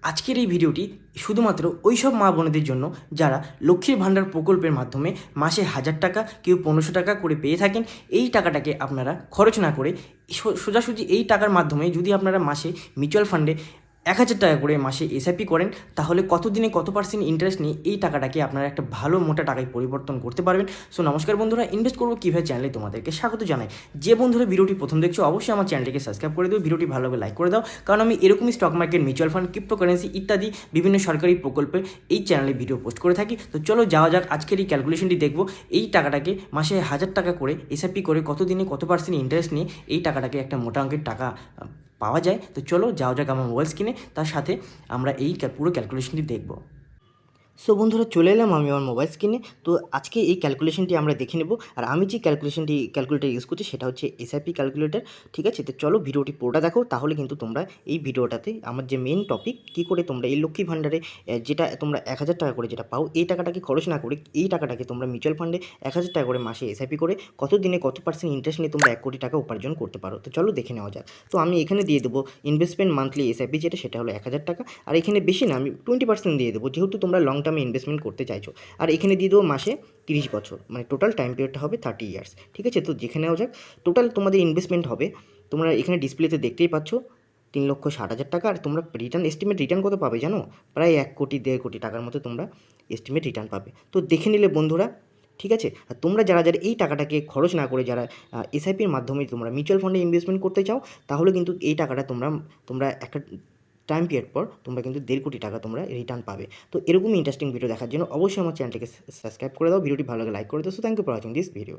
আজকের এই ভিডিওটি শুধুমাত্র ওই সব মা বোনেদের জন্য যারা লক্ষ্মীর ভাণ্ডার প্রকল্পের মাধ্যমে মাসে 1,000 টাকা কেউ 1500 টাকা করে পেয়ে থাকেন। এই টাকাটাকে আপনারা খরচ না করে সোজাসুজি এই টাকার মাধ্যমে যদি আপনারা মাসে মিউচুয়াল ফান্ডে 1,000 টাকা করে মাসে এসআইপি করেন, তাহলে কত দিনে কত পার্সেন্ট ইন্টারেস্ট নিয়ে এই টাকাটাকে আপনারা একটা ভালো মোটা টাকায় পরিবর্তন করতে পারবেন। সো নমস্কার বন্ধুরা, ইনভেস্ট করবো কীভাবে চ্যানেলে তোমাদেরকে স্বাগত জানাই। যে বন্ধুরা ভিডিওটি প্রথম দেখছো অবশ্যই আমার চ্যানেলটিকে সাবস্ক্রাইব করে দিও, ভিডিওটি ভালোভাবে লাইক করে দাও, কারণ আমি এরকমই stock market, mutual fund, cryptocurrency ইত্যাদি বিভিন্ন সরকারি প্রকল্পে এই চ্যানেলে ভিডিও পোস্ট করে থাকি। তো চলো যাওয়া যাক, আজকের এই ক্যালকুলেশনটি দেখবো। এই টাকাটাকে মাসে 1,000 টাকা করে এসআইপি করে কত দিনে কত পার্সেন্ট ইন্টারেস্ট নিয়ে এই টাকাটাকে একটা মোটা অঙ্কের টাকা পাওয়া যায়। তো চলো যাওয়া যাক আমার মোবাইল স্ক্রিনে, তার সাথে আমরা এই পুরো ক্যালকুলেশনটি দেখব। সো বন্ধুরা, চলে এলাম আমি আমার মোবাইল স্ক্রিনে। তো আজকে এই ক্যালকুলেশনটি আমরা দেখে নেব। আর আমি যে ক্যালকুলেটার ইউজ করছি সেটা হচ্ছে এসআইপি ক্যালকুলেটার। ঠিক আছে, তো চলো ভিডিওটি পুরোটা দেখো, তাহলে কিন্তু তোমরা এই ভিডিওটাতে আমার যে মেন টপিক, কী করে তোমরা এই লক্ষ্মী ভাণ্ডারে যেটা তোমরা 1,000 টাকা করে যেটা পাও, এই টাকাটাকে খরচ না করে এই টাকাটাকে তোমরা মিউচুয়াল ফান্ডে 1,000 টাকা করে মাসে এসআইপি করে কত দিনে কত পার্সেন্ট ইন্টারেস্ট নিয়ে তোমরা 1 কোটি টাকা উপার্জন করতে পারো। তো চলো দেখে নেওয়া যাক। তো আমি এখানে দিয়ে দেবো ইনভেস্টমেন্ট মান্থলি এসআইপি, সেটা হলো 1,000 টাকা। আর এখানে বেশি না, আমি 20% দিয়ে দেবো, যেহেতু তোমরা লং টার্মে ইনভেস্টমেন্ট করতে চাইছো। আর এখানে দিয়ে দেবো মাসে 30 বছর, মানে টোটাল টাইম পিরিয়ডটা হবে 30 ইয়ার্স। ঠিক আছে, তো যেখানে নেওয়া যাক। টোটাল তোমাদের ইনভেস্টমেন্ট হবে, তোমরা এখানে ডিসপ্লেতে দেখতেই পাচ্ছ, 3,60,000 টাকা। আর তোমরা রিটার্ন কত পাবে জানো? প্রায় 1 কোটি 1.5 কোটি টাকার মতো তোমরা এস্টিমেট রিটার্ন পাবে। তো দেখে নিলে বন্ধুরা, ঠিক আছে। আর তোমরা যারা এই টাকাটাকে খরচ না করে যারা এসআইপির মাধ্যমে তোমরা মিউচুয়াল ফান্ডে ইনভেস্টমেন্ট করতে চাও, তাহলে কিন্তু এই টাকাটা তোমরা একটা টাইম পিরিয়ড পর তোমরা কিন্তু 1.5 কোটি টাকা তোমরা রিটার্ন পাবে। তো এরকমই ইন্টারেস্টিং ভিডিও দেখার জন্য অবশ্যই আমার চ্যানেলটিকে সাবস্ক্রাইব করে দাও, ভিডিওটি ভালো লাগে লাইক করে দাও। So thank you for watching this video.